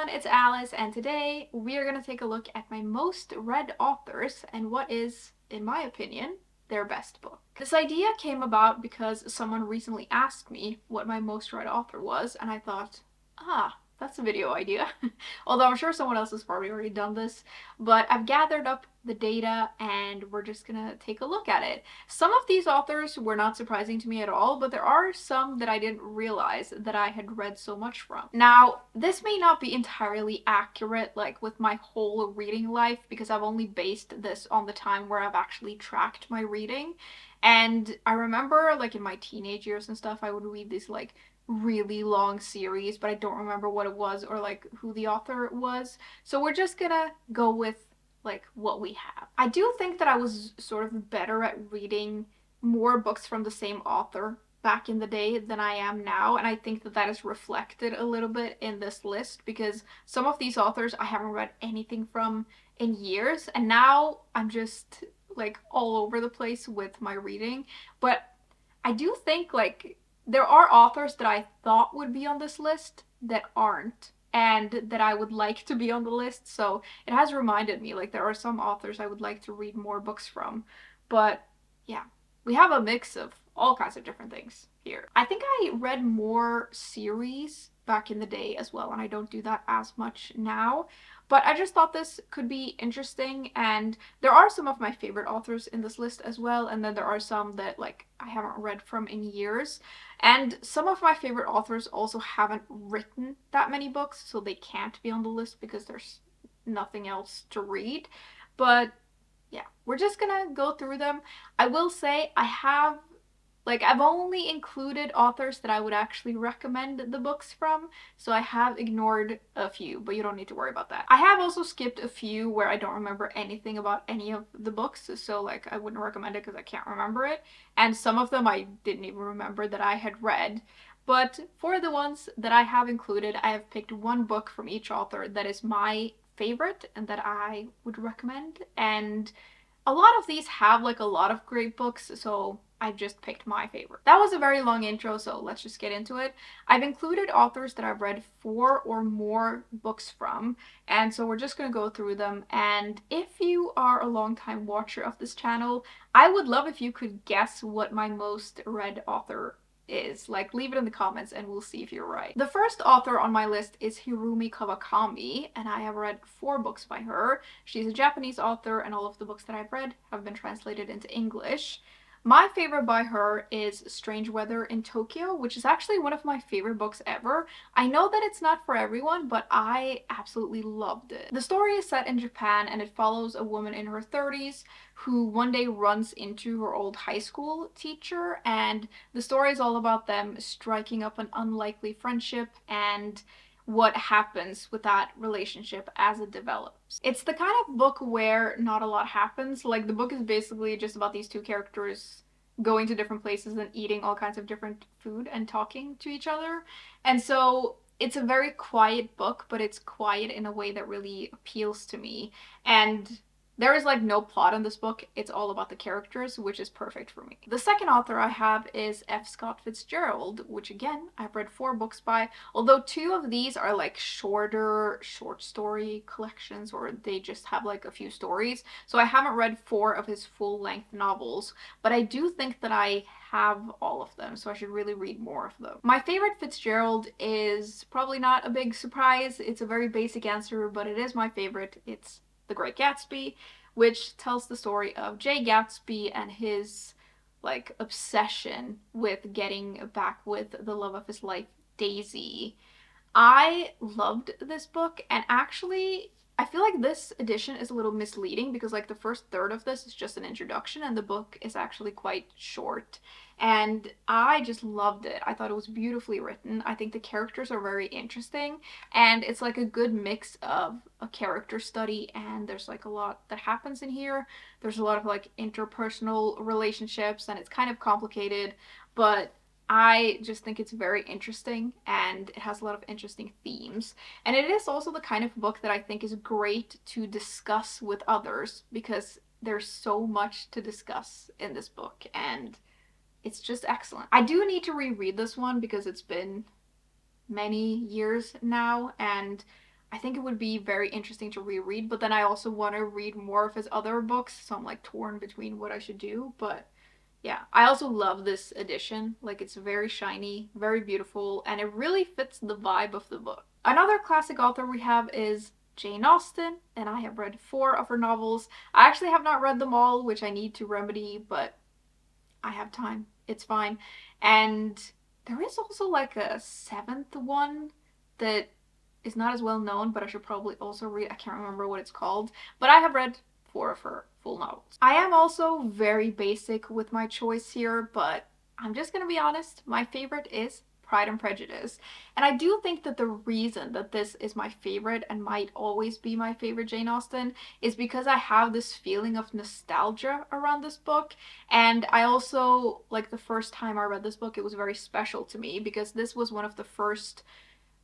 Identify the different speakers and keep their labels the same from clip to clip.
Speaker 1: everyone, it's Alice, and today we are going to take a look at my most read authors and what is, in my opinion, their best book. This idea came about because someone recently asked me what my most read author was, and I thought, that's a video idea. Although I'm sure someone else has probably already done this, but I've gathered up the data and we're just gonna take a look at it. Some of these authors were not surprising to me at all, but there are some that I didn't realize that I had read so much from. Now, this may not be entirely accurate, like with my whole reading life, because I've only based this on the time where I've actually tracked my reading. And I remember, like, in my teenage years and stuff, I would read these, like, really long series, but I don't remember what it was or like who the author was. So we're just gonna go with like what we have. I do think that I was sort of better at reading more books from the same author back in the day than I am now, and I think that that is reflected a little bit in this list because some of these authors I haven't read anything from in years, and now I'm just like all over the place with my reading. But I do think like there are authors that I thought would be on this list that aren't, and that I would like to be on the list. So it has reminded me, like, there are some authors I would like to read more books from. But yeah, we have a mix of all kinds of different things here. I think I read more series back in the day as well, and I don't do that as much now. But I just thought this could be interesting, and there are some of my favorite authors in this list as well, and then there are some that like I haven't read from in years. And some of my favorite authors also haven't written that many books, so they can't be on the list because there's nothing else to read. But yeah, we're just gonna go through them. I will say I've only included authors that I would actually recommend the books from, so I have ignored a few, but you don't need to worry about that. I have also skipped a few where I don't remember anything about any of the books, so like I wouldn't recommend it because I can't remember it, and some of them I didn't even remember that I had read. But for the ones that I have included, I have picked one book from each author that is my favorite and that I would recommend, and a lot of these have like a lot of great books, so I've just picked my favorite. That was a very long intro, so let's just get into it. I've included authors that I've read 4 or more books from, and so we're just gonna go through them. And if you are a long-time watcher of this channel, I would love if you could guess what my most read author is. Like, leave it in the comments and we'll see if you're right. The first author on my list is Hiromi Kawakami, and I have read 4 books by her. She's a Japanese author, and all of the books that I've read have been translated into English. My favorite by her is Strange Weather in Tokyo, which is actually one of my favorite books ever. I know that it's not for everyone, but I absolutely loved it. The story is set in Japan, and it follows a woman in her 30s who one day runs into her old high school teacher, and the story is all about them striking up an unlikely friendship and what happens with that relationship as it develops. It's the kind of book where not a lot happens. Like, the book is basically just about these 2 characters going to different places and eating all kinds of different food and talking to each other. And so it's a very quiet book, but it's quiet in a way that really appeals to me. And there is like no plot in this book, it's all about the characters, which is perfect for me. The second author I have is F. Scott Fitzgerald, which again, I've read 4 books by, although 2 of these are like shorter short story collections, or they just have like a few stories. So I haven't read 4 of his full-length novels, but I do think that I have all of them, so I should really read more of them. My favorite Fitzgerald is probably not a big surprise. It's a very basic answer, but it is my favorite. It's The Great Gatsby, which tells the story of Jay Gatsby and his like obsession with getting back with the love of his life, Daisy. I loved this book, and actually I feel like this edition is a little misleading because like the first third of this is just an introduction and the book is actually quite short. And I just loved it. I thought it was beautifully written. I think the characters are very interesting, and it's like a good mix of a character study, and there's like a lot that happens in here. There's a lot of like interpersonal relationships, and it's kind of complicated, but I just think it's very interesting, and it has a lot of interesting themes. And it is also the kind of book that I think is great to discuss with others because there's so much to discuss in this book, and it's just excellent. I do need to reread this one because it's been many years now, and I think it would be very interesting to reread, but then I also want to read more of his other books, so I'm like torn between what I should do. But yeah, I also love this edition. Like, it's very shiny, very beautiful, and it really fits the vibe of the book. Another classic author we have is Jane Austen, and I have read 4 of her novels. I actually have not read them all, which I need to remedy, but I have time. It's fine. And there is also like a 7th one that is not as well known, but I should probably also read. I can't remember what it's called, but I have read 4 of her full novels. I am also very basic with my choice here, but I'm just gonna be honest. My favorite is Pride and Prejudice. And I do think that the reason that this is my favorite and might always be my favorite Jane Austen is because I have this feeling of nostalgia around this book. And I also, like, the first time I read this book, it was very special to me because this was one of the first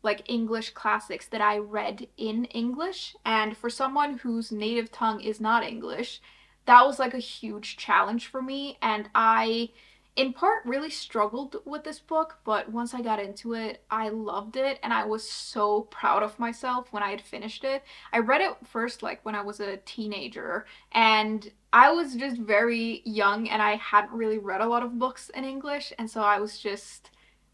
Speaker 1: like English classics that I read in English, and for someone whose native tongue is not English, that was like a huge challenge for me, and I in part really struggled with this book, but once I got into it, I loved it and I was so proud of myself when I had finished it. I read it first like when I was a teenager, and I was just very young and I hadn't really read a lot of books in English, and so I was just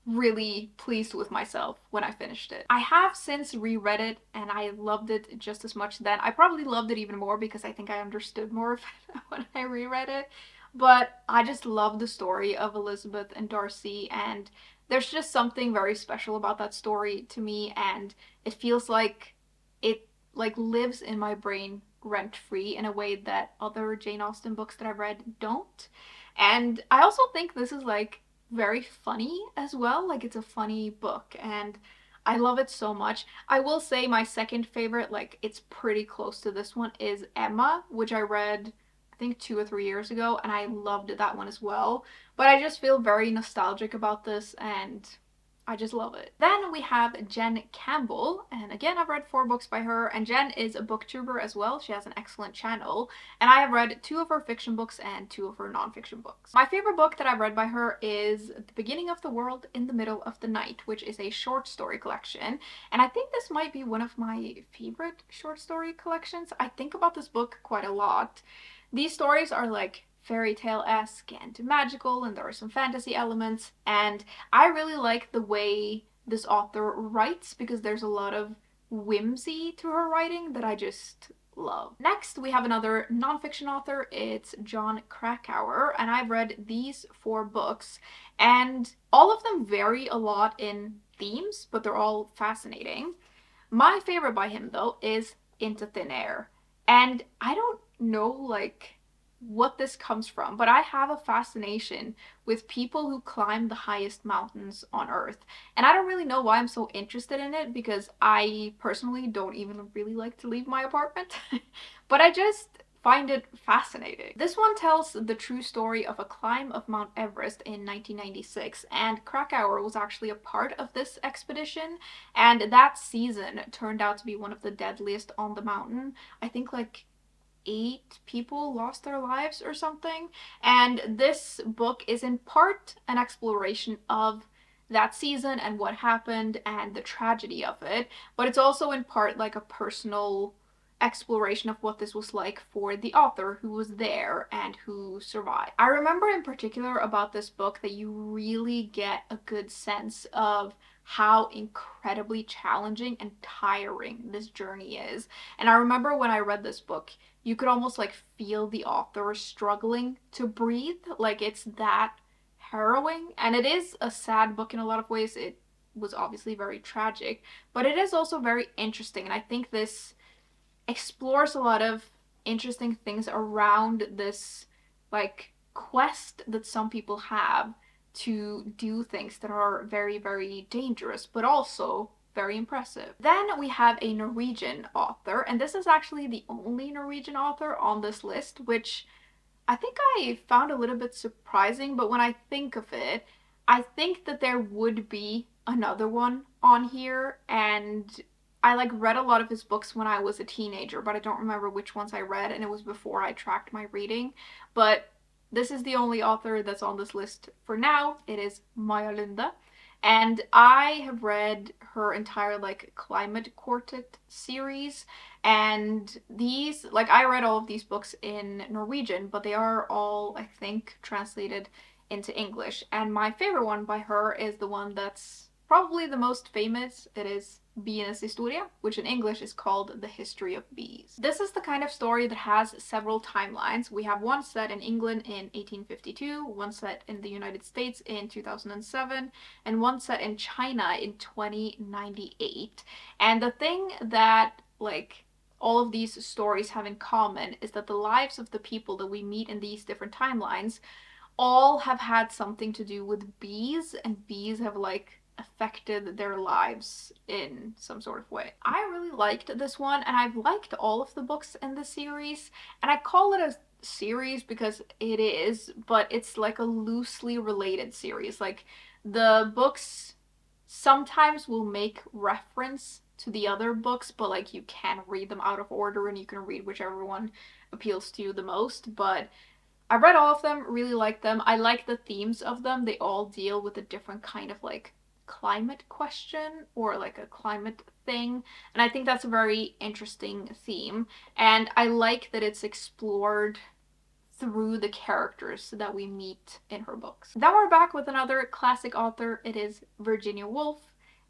Speaker 1: really pleased with myself when I finished it. I have since reread it and I loved it just as much then. I probably loved it even more because I think I understood more of it when I reread it. But I just love the story of Elizabeth and Darcy, and there's just something very special about that story to me, and it feels like it like lives in my brain rent free in a way that other Jane Austen books that I've read don't. And I also think this is like very funny as well. Like, it's a funny book and I love it so much. I will say my second favorite, like it's pretty close to this one, is Emma, which I read I think 2 or 3 years ago, and I loved that one as well. But I just feel very nostalgic about this and I just love it. Then we have Jen Campbell, and again I've read 4 books by her, and Jen is a booktuber as well. She has an excellent channel, and I have read 2 of her fiction books and 2 of her nonfiction books. My favorite book that I've read by her is The Beginning of the World in the Middle of the Night, which is a short story collection, and I think this might be one of my favorite short story collections. I think about this book quite a lot. These stories are like fairy tale-esque and magical, and there are some fantasy elements, and I really like the way this author writes because there's a lot of whimsy to her writing that I just love. Next, we have another nonfiction author. It's Jon Krakauer, and I've read these 4 books, and all of them vary a lot in themes, but they're all fascinating. My favorite by him, though, is Into Thin Air, and I don't know, like, what this comes from, but I have a fascination with people who climb the highest mountains on Earth. And I don't really know why I'm so interested in it because I personally don't even really like to leave my apartment. But I just find it fascinating. This one tells the true story of a climb of Mount Everest in 1996, and Krakauer was actually a part of this expedition, and that season turned out to be one of the deadliest on the mountain. I think like 8 people lost their lives or something. And this book is in part an exploration of that season and what happened and the tragedy of it, but it's also in part like a personal exploration of what this was like for the author who was there and who survived. I remember in particular about this book that you really get a good sense of how incredibly challenging and tiring this journey is. And I remember when I read this book, you could almost like feel the author struggling to breathe. Like, it's that harrowing. And it is a sad book in a lot of ways. It was obviously very tragic, but it is also very interesting. And I think this explores a lot of interesting things around this like quest that some people have to do things that are very, very dangerous, but also very impressive. Then we have a Norwegian author, and this is actually the only Norwegian author on this list, which I think I found a little bit surprising, but when I think of it, I think that there would be another one on here, and I like read a lot of his books when I was a teenager, but I don't remember which ones I read, and it was before I tracked my reading. But this is the only author that's on this list for now. It is Maja Lunde. And I have read her entire like climate quartet series, and these, like, I read all of these books in Norwegian, but they are all, I think, translated into English. And my favorite one by her is the one that's probably the most famous. It is Bienes Historie, which in English is called The History of Bees. This is the kind of story that has several timelines. We have one set in England in 1852, one set in the United States in 2007, and one set in China in 2098. And the thing that, like, all of these stories have in common is that the lives of the people that we meet in these different timelines all have had something to do with bees, and bees have like affected their lives in some sort of way. I really liked this one, and I've liked all of the books in the series, and I call it a series because it is, but it's like a loosely related series. Like, the books sometimes will make reference to the other books, but like you can read them out of order and you can read whichever one appeals to you the most. But I read all of them, really liked them. I like the themes of them. They all deal with a different kind of like climate question or like a climate thing. And I think that's a very interesting theme. And I like that it's explored through the characters that we meet in her books. Then we're back with another classic author. It is Virginia Woolf.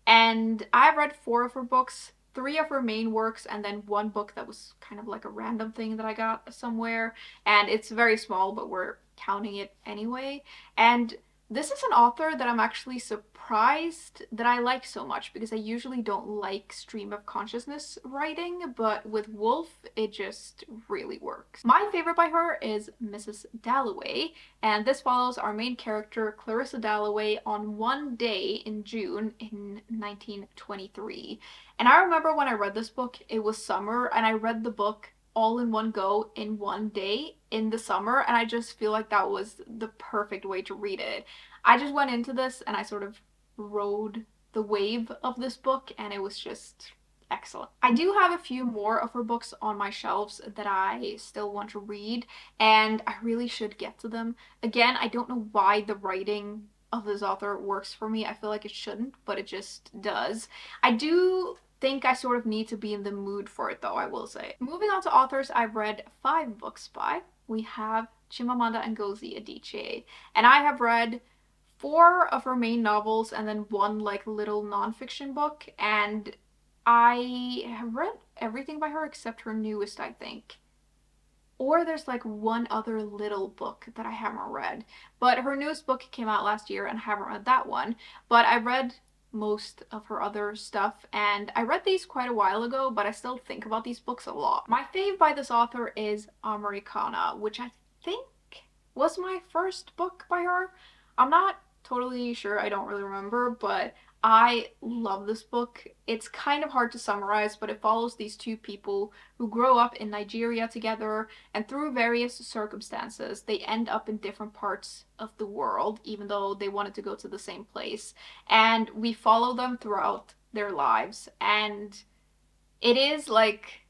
Speaker 1: And I've read 4 of her books, 3 of her main works, and then 1 book that was kind of like a random thing that I got somewhere. And it's very small, but we're counting it anyway. And this is an author that I'm actually surprised that I like so much, because I usually don't like stream of consciousness writing, but with Woolf, it just really works. My favorite by her is Mrs. Dalloway, and this follows our main character, Clarissa Dalloway, on one day in June in 1923. And I remember when I read this book, it was summer, and I read the book all in one go in one day in the summer, and I just feel like that was the perfect way to read it. I just went into this and I sort of rode the wave of this book, and it was just excellent. I do have a few more of her books on my shelves that I still want to read, and I really should get to them. Again, I don't know why the writing of this author works for me. I feel like it shouldn't, but it just does. I do think I sort of need to be in the mood for it, though, I will say. Moving on to authors I've read 5 books by, we have Chimamanda Ngozi Adichie, and I have read 4 of her main novels and then 1 like little nonfiction book, and I have read everything by her except her newest, I think. Or there's like 1 other little book that I haven't read. But her newest book came out last year and I haven't read that one. But I read most of her other stuff, and I read these quite a while ago, but I still think about these books a lot. My fave by this author is Americanah, which I think was my first book by her. I'm not totally sure, I don't really remember, but I love this book. It's kind of hard to summarize, but it follows these 2 people who grow up in Nigeria together, and through various circumstances, they end up in different parts of the world, even though they wanted to go to the same place. And we follow them throughout their lives, and it is like,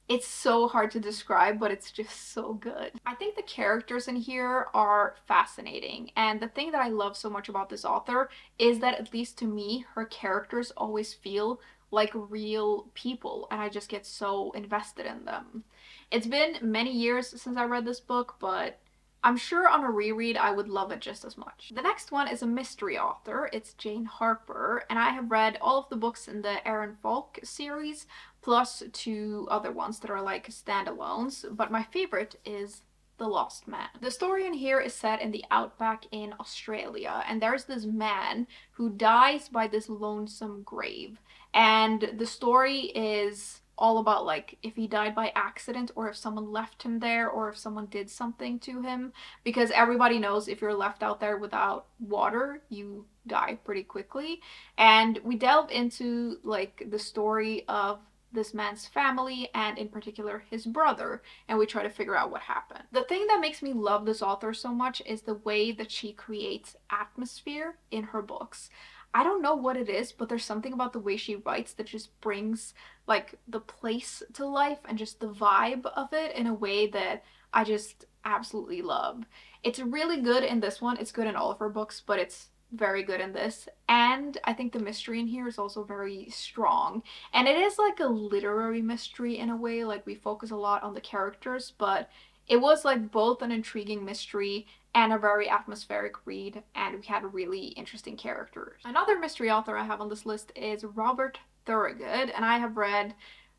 Speaker 1: it's so hard to describe, but it's just so good. I think the characters in here are fascinating, and the thing that I love so much about this author is that, at least to me, her characters always feel like real people, and I just get so invested in them. It's been many years since I read this book, but I'm sure on a reread I would love it just as much. The next one is a mystery author. It's Jane Harper, and I have read all of the books in the Aaron Falk series, plus 2 other ones that are like standalones, but my favorite is The Lost Man. The story in here is set in the outback in Australia, and there's this man who dies by this lonesome grave. And the story is all about like if he died by accident, or if someone left him there, or if someone did something to him, because everybody knows if you're left out there without water, you die pretty quickly. And we delve into like the story of this man's family, and in particular his brother, and we try to figure out what happened. The thing that makes me love this author so much is the way that she creates atmosphere in her books. I don't know what it is, but there's something about the way she writes that just brings like the place to life and just the vibe of it in a way that I just absolutely love. It's really good in this one. It's good in all of her books, but it's very good in this, and I think the mystery in here is also very strong. And it is like a literary mystery in a way, like we focus a lot on the characters, but it was like both an intriguing mystery and a very atmospheric read, and we had really interesting characters. Another mystery author I have on this list is Robert Thorogood, and I have read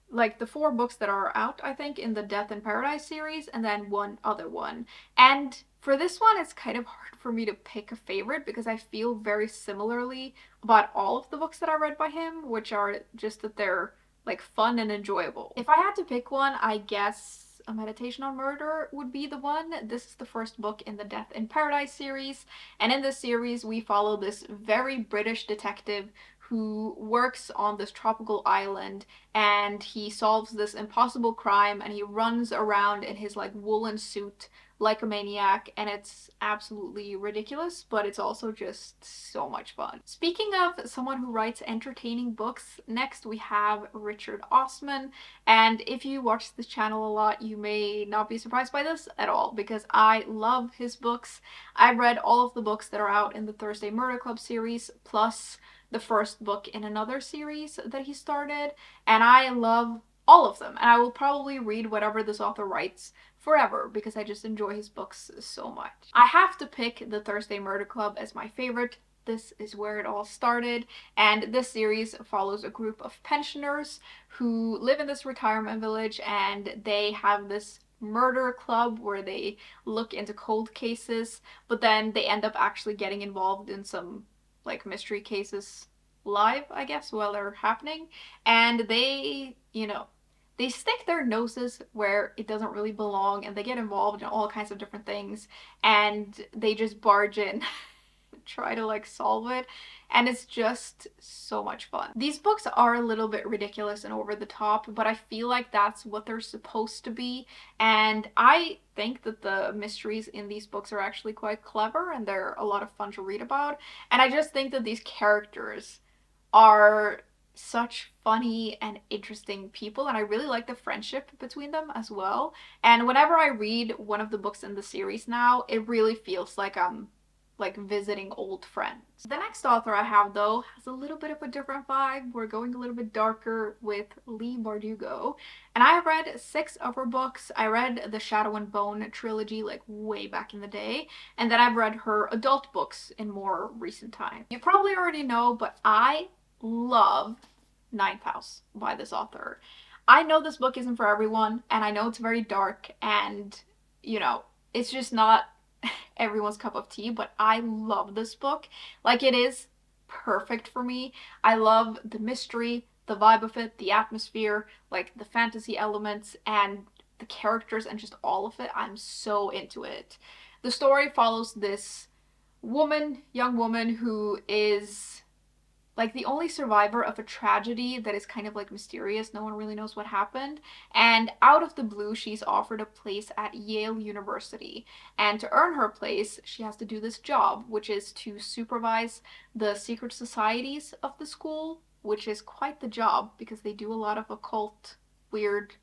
Speaker 1: like the 4 books that are out, I think, in the Death in Paradise series, and then one other one. And for this one, it's kind of hard for me to pick a favorite because I feel very similarly about all of the books that I read by him, which are just that they're like fun and enjoyable. If I had to pick one, I guess A Meditation on Murder would be the one. This is the first book in the Death in Paradise series, and in this series we follow this very British detective who works on this tropical island, and he solves this impossible crime, and he runs around in his like woolen suit like a maniac, and it's absolutely ridiculous, but it's also just so much fun. Speaking of someone who writes entertaining books, next we have Richard Osman, and if you watch this channel a lot, you may not be surprised by this at all, because I love his books. I've read all of the books that are out in the Thursday Murder Club series, plus the first book in another series that he started, and I love all of them, and I will probably read whatever this author writes forever because I just enjoy his books so much. I have to pick the Thursday Murder Club as my favorite. This is where it all started, and this series follows a group of pensioners who live in this retirement village, and they have this murder club where they look into cold cases, but then they end up actually getting involved in some like mystery cases live, I guess, while they're happening, and they stick their noses where it doesn't really belong, and they get involved in all kinds of different things, and they just barge in try to like solve it, and it's just so much fun. These books are a little bit ridiculous and over the top, but I feel like that's what they're supposed to be, and I think that the mysteries in these books are actually quite clever and they're a lot of fun to read about, and I just think that these characters are such funny and interesting people, and I really like the friendship between them as well. And whenever I read one of the books in the series now, it really feels like I'm like visiting old friends. The next author I have though has a little bit of a different vibe. We're going a little bit darker with Leigh Bardugo, and I have read 6 of her books. I read the Shadow and Bone trilogy like way back in the day, and then I've read her adult books in more recent time. You probably already know, but I love Ninth House by this author. I know this book isn't for everyone, and I know it's very dark, and it's just not everyone's cup of tea, but I love this book. Like, it is perfect for me. I love the mystery, the vibe of it, the atmosphere, like the fantasy elements, and the characters, and just all of it. I'm so into it. The story follows this young woman who is like the only survivor of a tragedy that is kind of like mysterious. No one really knows what happened. And out of the blue, she's offered a place at Yale University. And to earn her place, she has to do this job, which is to supervise the secret societies of the school, which is quite the job because they do a lot of occult, weird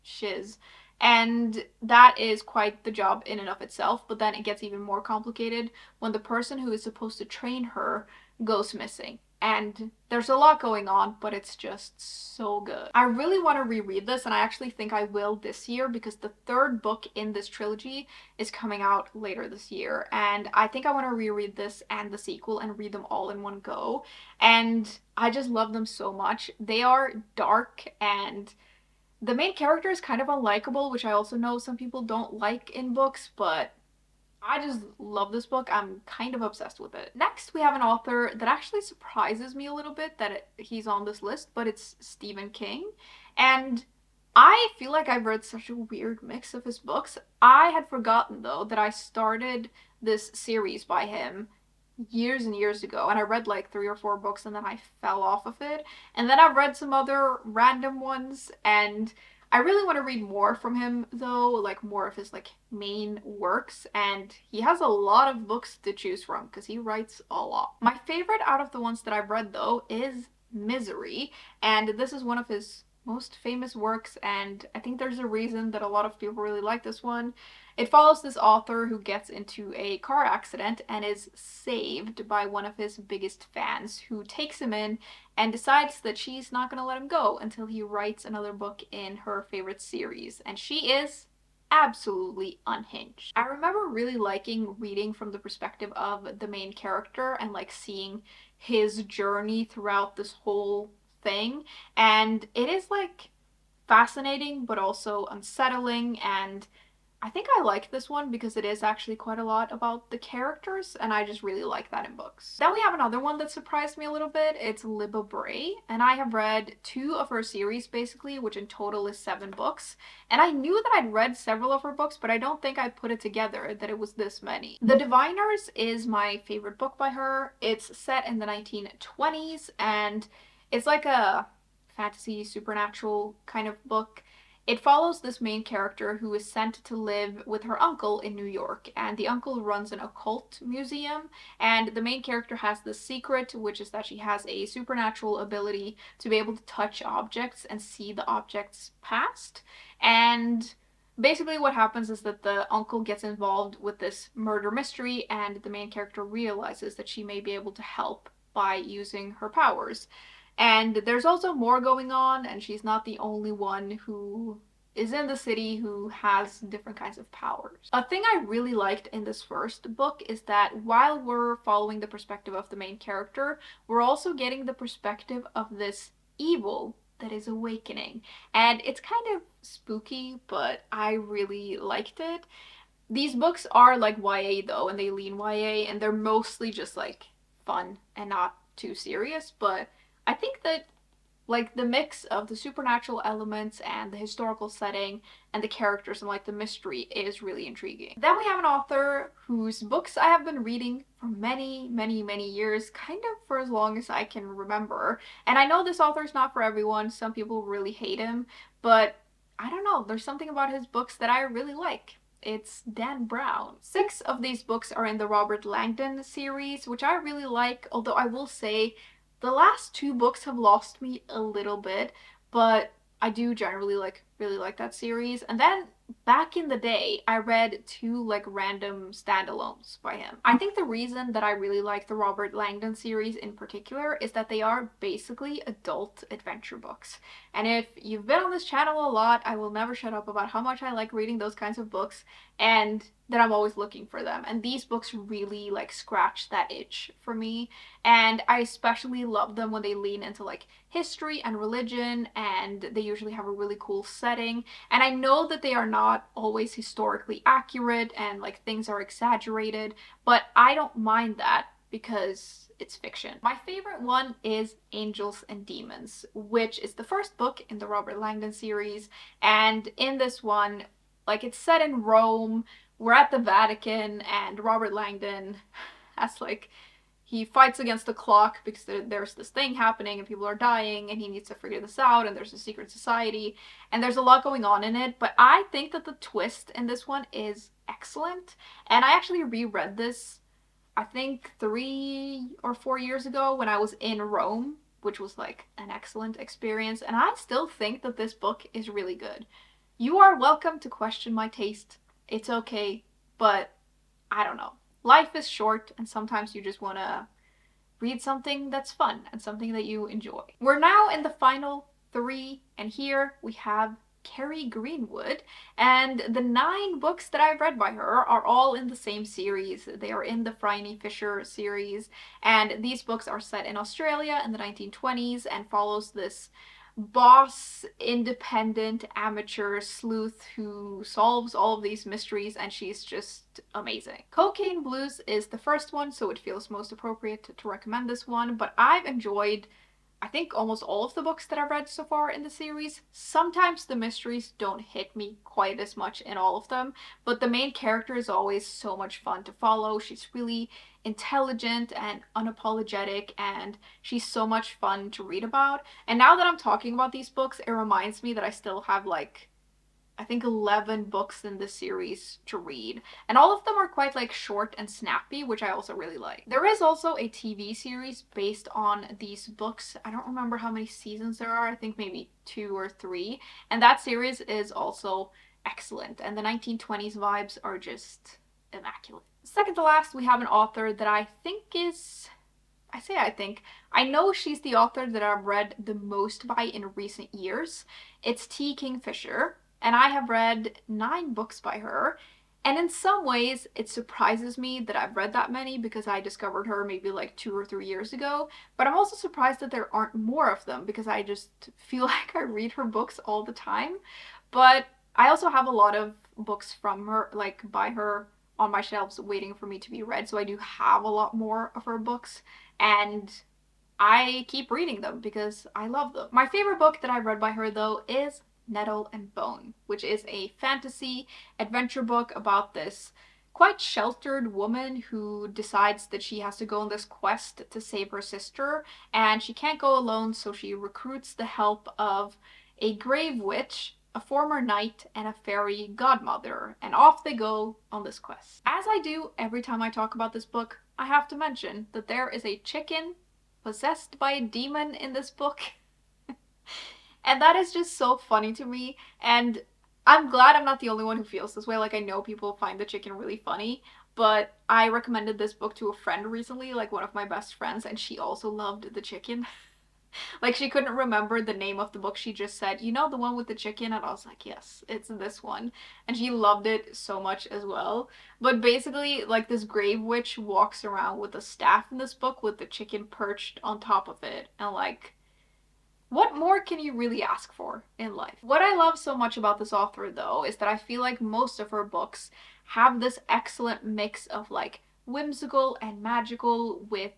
Speaker 1: shiz. And that is quite the job in and of itself, but then it gets even more complicated when the person who is supposed to train her goes missing. And there's a lot going on, but it's just so good. I really want to reread this, and I actually think I will this year because the 3rd book in this trilogy is coming out later this year. And I think I want to reread this and the sequel and read them all in one go. And I just love them so much. They are dark, and the main character is kind of unlikable, which I also know some people don't like in books, but I just love this book. I'm kind of obsessed with it. Next, we have an author that actually surprises me a little bit that he's on this list, but it's Stephen King. And I feel like I've read such a weird mix of his books. I had forgotten, though, that I started this series by him years and years ago, and I read like 3 or 4 books and then I fell off of it. And then I've read some other random ones, and I really want to read more from him though, like more of his like main works, and he has a lot of books to choose from because he writes a lot. My favorite out of the ones that I've read though is Misery, and this is one of his most famous works, and I think there's a reason that a lot of people really like this one. It follows this author who gets into a car accident and is saved by one of his biggest fans, who takes him in and decides that she's not going to let him go until he writes another book in her favorite series. And she is absolutely unhinged. I remember really liking reading from the perspective of the main character and like seeing his journey throughout this whole thing. And it is like fascinating but also unsettling, and I think I like this one because it is actually quite a lot about the characters, and I just really like that in books. Then we have another one that surprised me a little bit. It's Libba Bray, and I have read 2 of her series basically, which in total is 7 books. And I knew that I'd read several of her books, but I don't think I put it together that it was this many. The Diviners is my favorite book by her. It's set in the 1920s, and it's like a fantasy supernatural kind of book. It follows this main character who is sent to live with her uncle in New York, and the uncle runs an occult museum, and the main character has this secret, which is that she has a supernatural ability to be able to touch objects and see the object's past. And basically what happens is that the uncle gets involved with this murder mystery, and the main character realizes that she may be able to help by using her powers. And there's also more going on, and she's not the only one who is in the city who has different kinds of powers. A thing I really liked in this first book is that while we're following the perspective of the main character, we're also getting the perspective of this evil that is awakening. And it's kind of spooky, but I really liked it. These books are like YA though, and they lean YA, and they're mostly just like fun and not too serious, but I think that like the mix of the supernatural elements and the historical setting and the characters and like the mystery is really intriguing. Then we have an author whose books I have been reading for many years, kind of for as long as I can remember. And I know this author is not for everyone. Some people really hate him, but I don't know, there's something about his books that I really like. It's Dan Brown. 6 of these books are in the Robert Langdon series, which I really like, although I will say the last 2 books have lost me a little bit, but I do generally really like that series. And then back in the day, I read 2 like random standalones by him. I think the reason that I really like the Robert Langdon series in particular is that they are basically adult adventure books. And if you've been on this channel a lot, I will never shut up about how much I like reading those kinds of books, and that I'm always looking for them. And these books really like scratch that itch for me. And I especially love them when they lean into like history and religion, and they usually have a really cool setting. And I know that they are not always historically accurate and like things are exaggerated, but I don't mind that because it's fiction. My favorite one is Angels and Demons, which is the first book in the Robert Langdon series. And in this one, like it's set in Rome, we're at the Vatican, and Robert Langdon has like he fights against the clock because there's this thing happening and people are dying and he needs to figure this out, and there's a secret society and there's a lot going on in it. But I think that the twist in this one is excellent, and I actually reread this I think 3 or 4 years ago when I was in Rome, which was like an excellent experience, and I still think that this book is really good. You are welcome to question my taste. It's okay, but I don't know. Life is short, and sometimes you just want to read something that's fun and something that you enjoy. We're now in the final 3, and here we have Kerry Greenwood, and the 9 books that I've read by her are all in the same series. They are in the Kingfisher series, and these books are set in Australia in the 1920s and follows this boss, independent, amateur sleuth who solves all of these mysteries, and she's just amazing. Cocaine Blues is the first one, so it feels most appropriate to recommend this one, but I've enjoyed I think almost all of the books that I've read so far in the series. Sometimes the mysteries don't hit me quite as much in all of them, but the main character is always so much fun to follow. She's really intelligent and unapologetic, and she's so much fun to read about. And now that I'm talking about these books, it reminds me that I still have like I think 11 books in this series to read. And all of them are quite like short and snappy, which I also really like. There is also a TV series based on these books. I don't remember how many seasons there are. I think maybe 2 or 3. And that series is also excellent. And the 1920s vibes are just immaculate. Second to last, we have an author that I think is, I think, I know she's the author that I've read the most by in recent years. It's T. Kingfisher, and I have read 9 books by her. And in some ways, it surprises me that I've read that many because I discovered her maybe like 2 or 3 years ago. But I'm also surprised that there aren't more of them because I just feel like I read her books all the time. But I also have a lot of books from her, like by her, on my shelves waiting for me to be read. So I do have a lot more of her books. And I keep reading them because I love them. My favorite book that I've read by her, though, is Nettle and Bone, which is a fantasy adventure book about this quite sheltered woman who decides that she has to go on this quest to save her sister, and she can't go alone, so she recruits the help of a grave witch, a former knight, and a fairy godmother, and off they go on this quest. As I do every time I talk about this book, I have to mention that there is a chicken possessed by a demon in this book. And that is just so funny to me. And I'm glad I'm not the only one who feels this way. Like, I know people find the chicken really funny, but I recommended this book to a friend recently, like one of my best friends, and she also loved the chicken. Like, she couldn't remember the name of the book. She just said, you know, the one with the chicken? And I was like, yes, it's this one. And she loved it so much as well. But basically, like, this grave witch walks around with a staff in this book with the chicken perched on top of it. And, like, what more can you really ask for in life? What I love so much about this author, though, is that I feel like most of her books have this excellent mix of, like, whimsical and magical with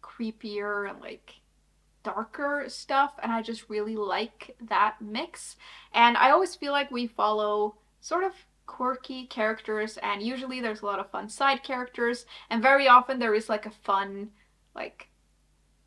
Speaker 1: creepier and, like, darker stuff, and I just really like that mix. And I always feel like we follow sort of quirky characters, and usually there's a lot of fun side characters, and very often there is like a fun, like,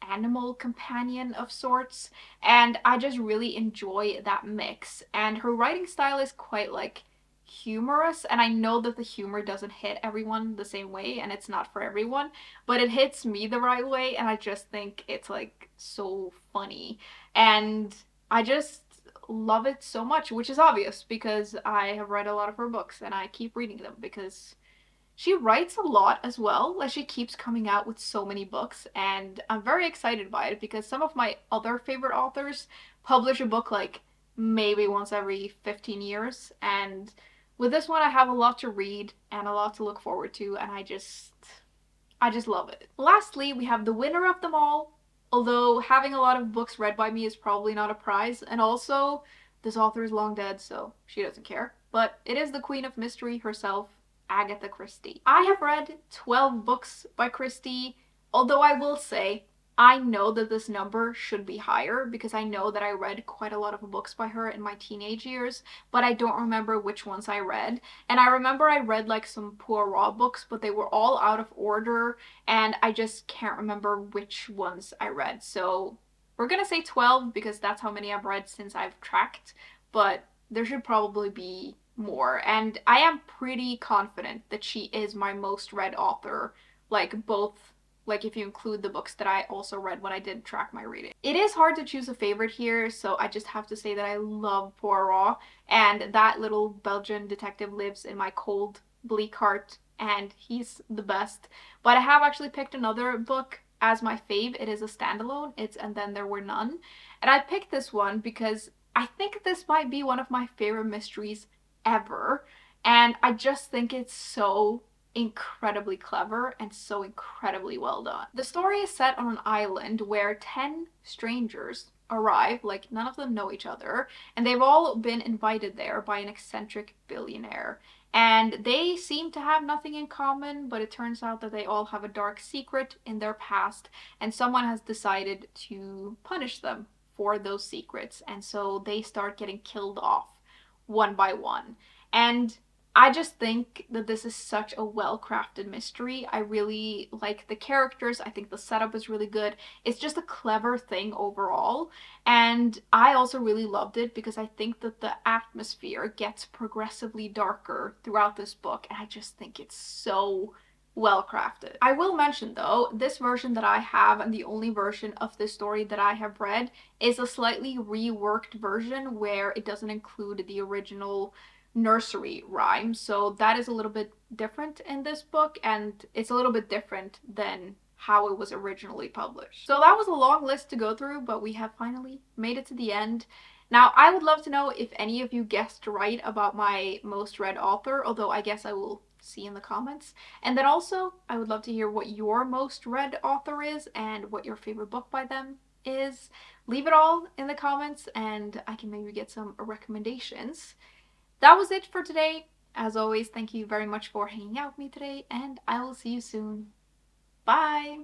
Speaker 1: animal companion of sorts, and I just really enjoy that mix. And her writing style is quite like humorous, and I know that the humor doesn't hit everyone the same way and it's not for everyone, but it hits me the right way, and I just think it's like so funny. And I just love it so much, which is obvious because I have read a lot of her books and I keep reading them because she writes a lot as well. Like, she keeps coming out with so many books, and I'm very excited by it because some of my other favorite authors publish a book like maybe once every 15 years, and with this one I have a lot to read and a lot to look forward to, and I just love it. Lastly, we have the winner of them all, although having a lot of books read by me is probably not a prize, and also this author is long dead, so she doesn't care. But it is the Queen of Mystery herself, Agatha Christie. I have read 12 books by Christie, although I will say I know that this number should be higher because I know that I read quite a lot of books by her in my teenage years, but I don't remember which ones I read. And I remember I read like some Poirot books, but they were all out of order, and I just can't remember which ones I read. So we're gonna say 12 because that's how many I've read since I've tracked, but there should probably be more. And I am pretty confident that she is my most read author, like both, like if you include the books that I also read when I did track my reading. It is hard to choose a favorite here, so I just have to say that I love Poirot, and that little Belgian detective lives in my cold, bleak heart, and he's the best. But I have actually picked another book as my fave. It is a standalone. It's And Then There Were None. And I picked this one because I think this might be one of my favorite mysteries ever, and I just think it's so incredibly clever and so incredibly well done. The story is set on an island where 10 strangers arrive, like none of them know each other, and they've all been invited there by an eccentric billionaire. And they seem to have nothing in common, but it turns out that they all have a dark secret in their past, and someone has decided to punish them for those secrets, and so they start getting killed off one by one. And I just think that this is such a well-crafted mystery. I really like the characters. I think the setup is really good. It's just a clever thing overall. And I also really loved it because I think that the atmosphere gets progressively darker throughout this book. And I just think it's so well crafted. I will mention though, this version that I have and the only version of this story that I have read is a slightly reworked version where it doesn't include the original nursery rhyme. So that is a little bit different in this book, and it's a little bit different than how it was originally published. So that was a long list to go through, but we have finally made it to the end. Now, I would love to know if any of you guessed right about my most read author, although I guess I will see in the comments. And then also, I would love to hear what your most read author is and what your favorite book by them is. Leave it all in the comments and I can maybe get some recommendations. That was it for today. As always, thank you very much for hanging out with me today, and I will see you soon. Bye!